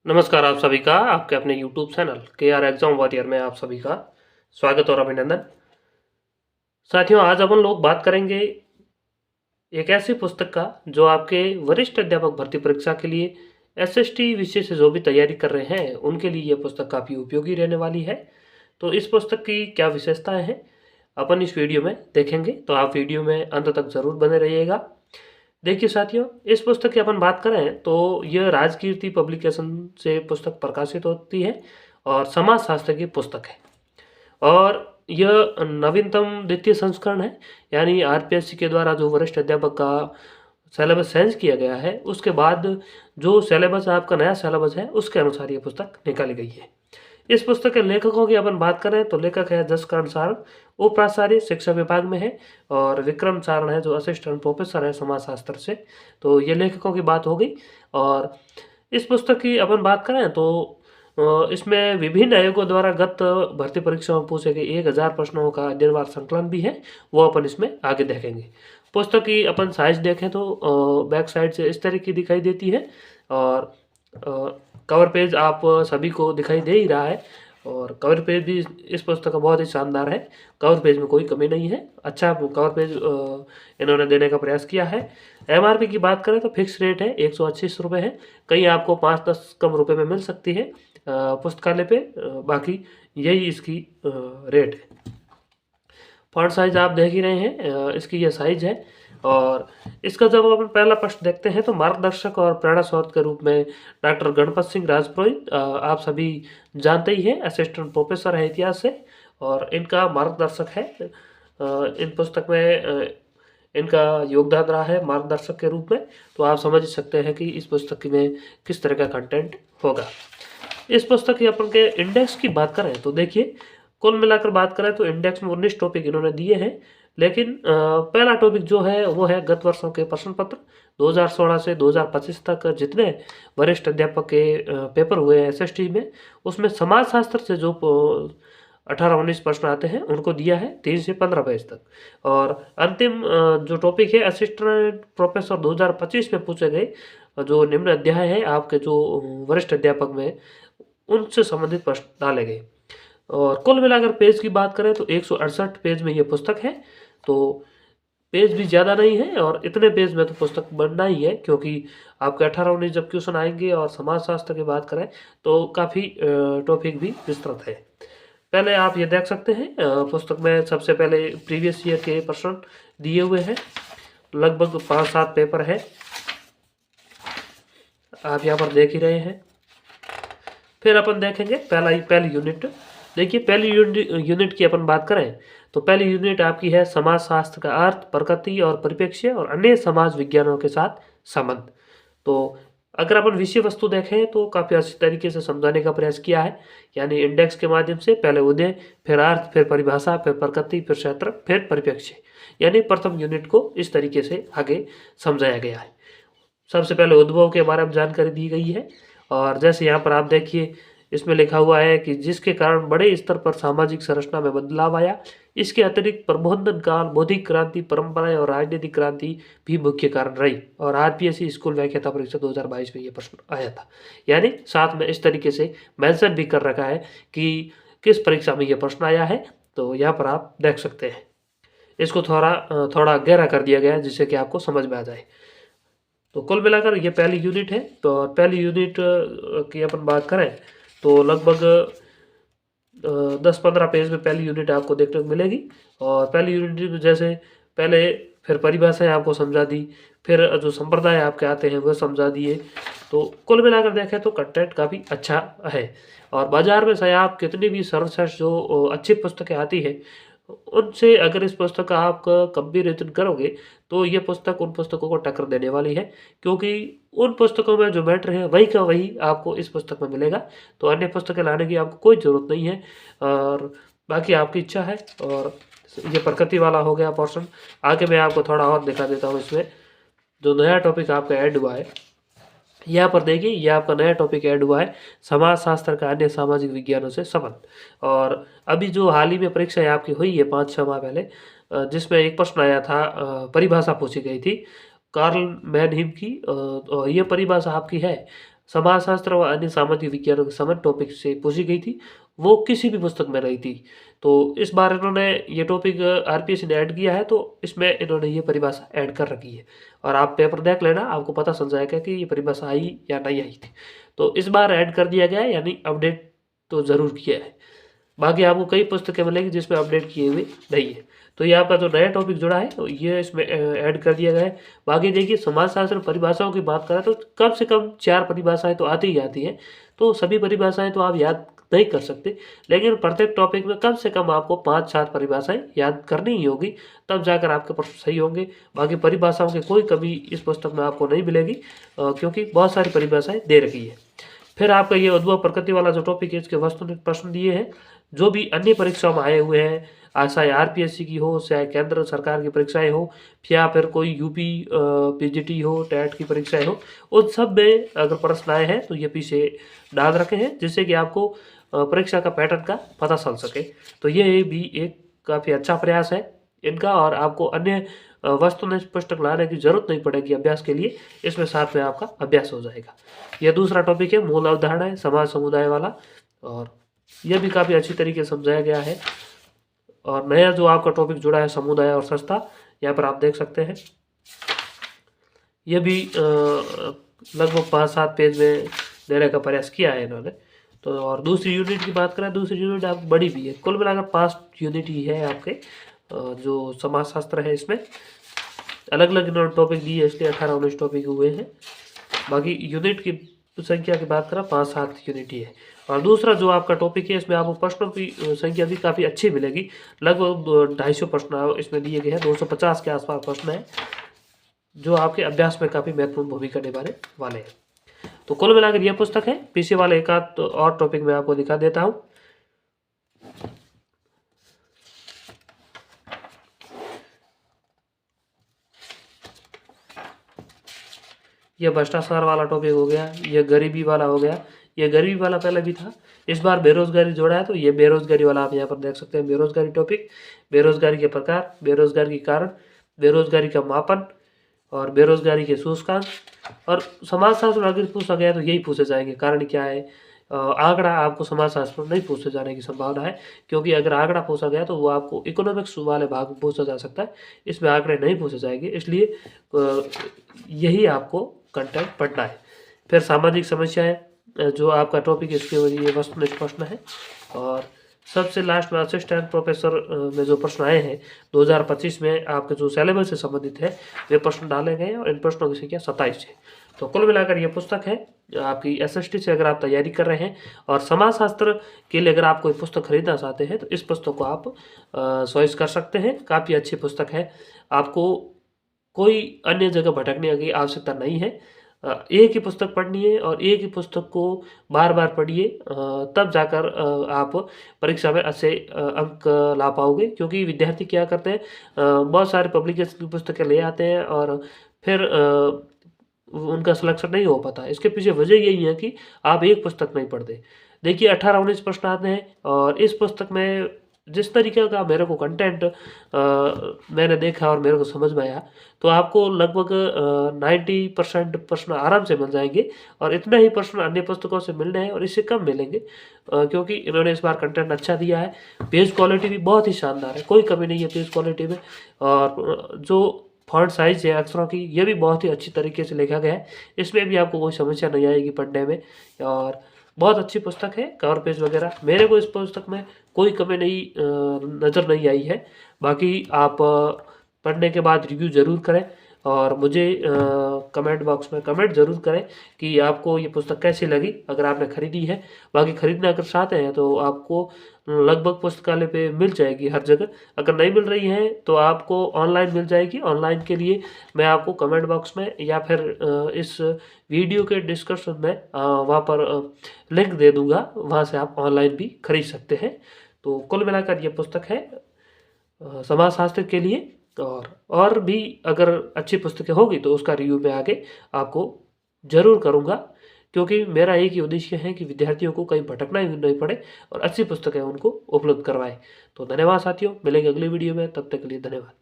नमस्कार आप सभी का आपके अपने YouTube चैनल के आर एग्जाम वॉरियर में आप सभी का स्वागत और अभिनंदन। साथियों, आज अपन लोग बात करेंगे एक ऐसी पुस्तक का जो आपके वरिष्ठ अध्यापक भर्ती परीक्षा के लिए एसएसटी विषय से जो भी तैयारी कर रहे हैं उनके लिए यह पुस्तक काफ़ी उपयोगी रहने वाली है। तो इस पुस्तक की क्या विशेषताएं हैं अपन इस वीडियो में देखेंगे, तो आप वीडियो में अंत तक जरूर बने रहिएगा। देखिए साथियों, इस पुस्तक की अपन बात करें तो यह राजकीर्ति पब्लिकेशन से पुस्तक प्रकाशित होती है और समाज शास्त्र की पुस्तक है और यह नवीनतम द्वितीय संस्करण है। यानी आरपीएससी के द्वारा जो वरिष्ठ अध्यापक का सिलेबस चेंज किया गया है उसके बाद जो सिलेबस आपका नया सिलेबस है उसके अनुसार ये पुस्तक निकाली गई है। इस पुस्तक के लेखकों की अपन बात करें तो लेखक है जसकरण सारण, वो प्राचार्य शिक्षा विभाग में है, और विक्रम सारण है जो असिस्टेंट प्रोफेसर है समाजशास्त्र से। तो ये लेखकों की बात हो गई। और इस पुस्तक की अपन बात करें तो इसमें विभिन्न आयोगों द्वारा गत भर्ती परीक्षाओं में पूछे गए 1000 प्रश्नों का अध्ययनवार संकलन भी है, वो अपन इसमें आगे देखेंगे। पुस्तक की अपन साइज देखें तो बैक साइड से इस तरह की दिखाई देती है और कवर पेज आप सभी को दिखाई दे ही रहा है और कवर पेज भी इस पुस्तक का बहुत ही शानदार है। कवर पेज में कोई कमी नहीं है, अच्छा कवर पेज इन्होंने देने का प्रयास किया है। एमआरपी की बात करें तो फिक्स रेट है 180 रुपये है, कहीं आपको 5-10 कम रुपए में मिल सकती है पुस्तकालय पे, बाकी यही इसकी रेट है। फॉन्ट साइज आप देख ही रहे हैं, इसकी यह साइज है। और इसका जब अपन पहला प्रश्न देखते हैं तो मार्गदर्शक और प्रेरणा स्रोत के रूप में डॉक्टर गणपत सिंह राजपुरोहित आप सभी जानते ही हैं, असिस्टेंट प्रोफेसर है इतिहास से और इनका मार्गदर्शक है। इन पुस्तक में इनका योगदान रहा है मार्गदर्शक के रूप में। तो आप समझ सकते हैं कि इस पुस्तक में किस तरह का कंटेंट होगा। इस पुस्तक की अपन के इंडेक्स की बात करें तो देखिए, कुल मिलाकर बात करें तो इंडेक्स में 19 टॉपिक इन्होंने दिए हैं, लेकिन पहला टॉपिक जो है वो है गत वर्षों के प्रश्न पत्र 2016 से 2025 तक जितने वरिष्ठ अध्यापक के पेपर हुए हैं एसएसटी में, उसमें समाजशास्त्र से जो 18-19 प्रश्न आते हैं उनको दिया है 3 से 15 पेज तक। और अंतिम जो टॉपिक है असिस्टेंट प्रोफेसर 2025 में पूछे गए जो निम्न अध्याय है आपके जो वरिष्ठ अध्यापक में, उनसे संबंधित प्रश्न डाले गए। और कुल मिलाकर पेज की बात करें तो 168 पेज में ये पुस्तक है। तो पेज भी ज़्यादा नहीं है और इतने पेज में तो पुस्तक बनना ही है, क्योंकि आपके 18-19 जब क्वेश्चन आएंगे और समाजशास्त्र की बात करें तो काफ़ी टॉपिक भी विस्तृत है। पहले आप ये देख सकते हैं पुस्तक में सबसे पहले प्रीवियस ईयर के प्रश्न दिए हुए हैं, लगभग 5-7 पेपर है, आप यहाँ पर देख ही रहे हैं। फिर अपन देखेंगे पहली यूनिट। देखिए, पहली यूनिट की अपन बात करें तो पहली यूनिट आपकी है समाजशास्त्र का अर्थ, प्रकृति और परिप्रेक्ष्य और अन्य समाज विज्ञानों के साथ संबंध। तो अगर अपन विषय वस्तु देखें तो काफ़ी अच्छी तरीके से समझाने का प्रयास किया है। यानी इंडेक्स के माध्यम से पहले उदय, फिर अर्थ, फिर परिभाषा, फिर प्रकृति, फिर क्षेत्र, फिर परिप्रेक्ष्य। यानी प्रथम यूनिट को इस तरीके से आगे समझाया गया है। सबसे पहले उद्भव के बारे में जानकारी दी गई है और जैसे यहाँ पर आप देखिए, इसमें लिखा हुआ है कि जिसके कारण बड़े स्तर पर सामाजिक संरचना में बदलाव आया। इसके अतिरिक्त प्रबोधन काल, बौद्धिक क्रांति, परंपराएं और राजनीतिक क्रांति भी मुख्य कारण रही। और आरपीएससी स्कूल व्याख्याता परीक्षा 2022 में ये प्रश्न आया था। यानी साथ में इस तरीके से मेंशन भी कर रखा है कि किस परीक्षा में ये प्रश्न आया है, तो यहाँ पर आप देख सकते हैं। इसको थोड़ा गहरा कर दिया गया है जिससे कि आपको समझ में आ जाए। तो कुल मिलाकर ये पहली यूनिट है। तो पहली यूनिट की अपन बात करें तो लगभग 10-15 पेज में पहली यूनिट आपको देखने को मिलेगी। और पहली यूनिट में जैसे पहले फिर परिभाषाएं आपको समझा दी, फिर जो संप्रदाय आपके आते हैं वह समझा दिए। तो कुल मिलाकर देखें तो कंटेंट काफ़ी अच्छा है। और बाजार में चाहे आप कितनी भी सर्वश्रेष्ठ जो अच्छी पुस्तकें आती है उनसे अगर इस पुस्तक का आप कंपेरिजन करोगे तो ये पुस्तक उन पुस्तकों को टक्कर देने वाली है, क्योंकि उन पुस्तकों में जो मैटर है वही का वही आपको इस पुस्तक में मिलेगा। तो अन्य पुस्तकें लाने की आपको कोई ज़रूरत नहीं है और बाकी आपकी इच्छा है। और ये प्रकृति वाला हो गया पोर्शन। आगे मैं आपको थोड़ा और दिखा देता हूँ। इसमें जो नया टॉपिक आपका ऐड हुआ है यहाँ पर देखिए, ये आपका नया टॉपिक ऐड हुआ है समाजशास्त्र का अन्य सामाजिक विज्ञानों से संबंध। और अभी जो हाल ही में परीक्षा आपकी हुई है 5-6 माह पहले, जिसमें एक प्रश्न आया था, परिभाषा पूछी गई थी कार्ल मैनहीम की। और ये परिभाषा आपकी है समाजशास्त्र व अन्य सामाजिक विज्ञानों के समझ टॉपिक से पूछी गई थी, वो किसी भी पुस्तक में नहीं थी। तो इस बार इन्होंने ये टॉपिक आरपीएससी ने ऐड किया है, तो इसमें इन्होंने ये परिभाषा ऐड कर रखी है। और आप पेपर देख लेना, आपको पता चल जाएगा कि ये परिभाषा आई या नहीं आई थी। तो इस बार ऐड कर दिया गया है, यानी अपडेट तो ज़रूर किया है। बाकी आपको कई पुस्तकें मिलेंगी जिसमें अपडेट किए हुए नहीं है। तो ये आपका जो नया टॉपिक जुड़ा है तो ये इसमें ऐड कर दिया गया है। बाकी देखिए, समाजशास्त्र परिभाषाओं की बात करें तो कम से कम 4 परिभाषाएं तो आती ही आती हैं। तो सभी परिभाषाएं तो आप याद नहीं कर सकते, लेकिन प्रत्येक टॉपिक में कम से कम आपको 5-7 परिभाषाएं याद करनी ही होगी, तब जाकर आपके प्रश्न सही होंगे। बाकी परिभाषाओं की कोई कमी इस पुस्तक में आपको नहीं मिलेगी, क्योंकि बहुत सारी परिभाषाएं दे रखी है। फिर आपका ये उद्भव प्रकृति वाला जो टॉपिक है, इसके वस्तुनिष्ठ प्रश्न दिए हैं जो भी अन्य परीक्षाओं में आए हुए हैं, चाहे आरपीएससी की हो, चाहे केंद्र सरकार की परीक्षाएं हो, या फिर कोई यूपी पीजीटी हो, टेट की परीक्षाएं हो, उन सब में अगर प्रश्न आए हैं तो ये पीछे डाल रखे हैं, जिससे कि आपको परीक्षा का पैटर्न का पता चल सके। तो ये भी एक काफ़ी अच्छा प्रयास है इनका, और आपको अन्य वस्तुनिष्ठ पुस्तक लाने की जरूरत नहीं पड़ेगी अभ्यास के लिए, इसमें साथ में आपका अभ्यास हो जाएगा। यह दूसरा टॉपिक है, मूल अवधारणा है समाज समुदाय वाला, और यह भी काफ़ी अच्छी तरीके से समझाया गया है। और नया जो आपका टॉपिक जुड़ा है, समुदाय और संस्था, यहाँ पर आप देख सकते हैं। यह भी लगभग 5-7 पेज में देने का प्रयास किया है इन्होंने। तो और दूसरी यूनिट की बात करें, दूसरी यूनिट आप बड़ी भी है, कुल मिलाकर 5 यूनिट ही है आपके जो समाजशास्त्र है। इसमें अलग अलग इन्होंने टॉपिक दिए, इसलिए 18-19 टॉपिक हुए हैं। बाकी यूनिट की संख्या की बात करें 5-7 यूनिट ही है। और दूसरा जो आपका टॉपिक है, इसमें आपको प्रश्नों की संख्या भी काफ़ी अच्छी मिलेगी। लगभग 250 प्रश्न इसमें दिए गए हैं, 250 के आसपास प्रश्न है, जो आपके अभ्यास में काफ़ी महत्वपूर्ण भूमिका निभाने वाले हैं। तो कुल मिलाकर यह पुस्तक है। पीछे वाले एक आध तो और टॉपिक मैं आपको दिखा देता हूँ। यह भ्रष्टाचार वाला टॉपिक हो गया, यह गरीबी वाला हो गया। यह गरीबी वाला पहले भी था, इस बार बेरोजगारी जोड़ा है, तो ये बेरोजगारी वाला आप यहाँ पर देख सकते हैं। बेरोजगारी टॉपिक, बेरोजगारी के प्रकार, बेरोजगारी के कारण, बेरोजगारी का मापन, और बेरोजगारी के सूचकांक। और समाजशास्त्र अगर पूछा गया तो यही पूछे जाएंगे, कारण क्या है। आंकड़ा आपको समाजशास्त्र में नहीं पूछे जाने की संभावना है, क्योंकि अगर आंकड़ा पूछा गया तो वो आपको इकोनॉमिक्स वाले भाग में पूछा जा सकता है, इसमें आंकड़े नहीं पूछे जाएंगे, इसलिए यही आपको कंटेंट पढ़ना है। फिर सामाजिक समस्याएं जो आपका टॉपिक है, इसके वजह वस्तुनिष्ठ प्रश्न है। और सबसे लास्ट में असिस्टेंट प्रोफेसर में जो प्रश्न आए हैं 2025 में, आपके जो सिलेबस से संबंधित है वे प्रश्न डाले गए हैं, और इन प्रश्नों की संख्या 27 है। तो कुल मिलाकर ये पुस्तक है आपकी एसएसटी से अगर आप तैयारी कर रहे हैं और समाजशास्त्र के लिए अगर आप कोई पुस्तक खरीदना चाहते हैं, तो इस पुस्तक को आप चॉइस कर सकते हैं। काफ़ी अच्छी पुस्तक है, आपको कोई अन्य जगह भटकने की आवश्यकता नहीं है। एक ही पुस्तक पढ़नी है, और एक ही पुस्तक को बार बार पढ़िए, तब जाकर आप परीक्षा में अच्छे अंक ला पाओगे। क्योंकि विद्यार्थी क्या करते हैं, बहुत सारे पब्लिकेशन की पुस्तकें ले आते हैं और फिर उनका सिलेक्शन नहीं हो पाता। इसके पीछे वजह यही है कि आप एक पुस्तक नहीं पढ़ते। देखिए 18-19 प्रश्न आते हैं, और इस पुस्तक में जिस तरीके का मेरे को कंटेंट मैंने देखा और मेरे को समझ में आया, तो आपको लगभग 90% प्रश्न आराम से मिल जाएंगे, और इतना ही प्रश्न अन्य पुस्तकों से मिलने हैं और इससे कम मिलेंगे, क्योंकि इन्होंने इस बार कंटेंट अच्छा दिया है। पेज क्वालिटी भी बहुत ही शानदार है, कोई कमी नहीं है पेज क्वालिटी में। और जो फॉन्ट साइज है अक्षरों की, ये भी बहुत ही अच्छी तरीके से लिखा गया है, इसमें भी आपको कोई समस्या नहीं आएगी पढ़ने में। और बहुत अच्छी पुस्तक है, कवर पेज वगैरह मेरे को इस पुस्तक में कोई कमी नहीं नज़र नहीं आई है। बाकी आप पढ़ने के बाद रिव्यू ज़रूर करें, और मुझे कमेंट बॉक्स में कमेंट ज़रूर करें कि आपको ये पुस्तक कैसी लगी, अगर आपने ख़रीदी है। बाकी ख़रीदना अगर चाहते हैं तो आपको लगभग पुस्तकालय पे मिल जाएगी हर जगह। अगर नहीं मिल रही है तो आपको ऑनलाइन मिल जाएगी। ऑनलाइन के लिए मैं आपको कमेंट बॉक्स में या फिर इस वीडियो के डिस्क्रिप्शन में वहाँ पर लिंक दे दूँगा, वहाँ से आप ऑनलाइन भी खरीद सकते हैं। तो कुल मिलाकर ये पुस्तक है समाजशास्त्र के लिए। और भी अगर अच्छी पुस्तकें होगी तो उसका रिव्यू मैं आगे आपको ज़रूर करूँगा, क्योंकि मेरा एक ही उद्देश्य है कि विद्यार्थियों को कहीं भटकना ही नहीं पड़े और अच्छी पुस्तकें उनको उपलब्ध करवाएं। तो धन्यवाद साथियों, मिलेंगे अगली वीडियो में, तब तक के लिए धन्यवाद।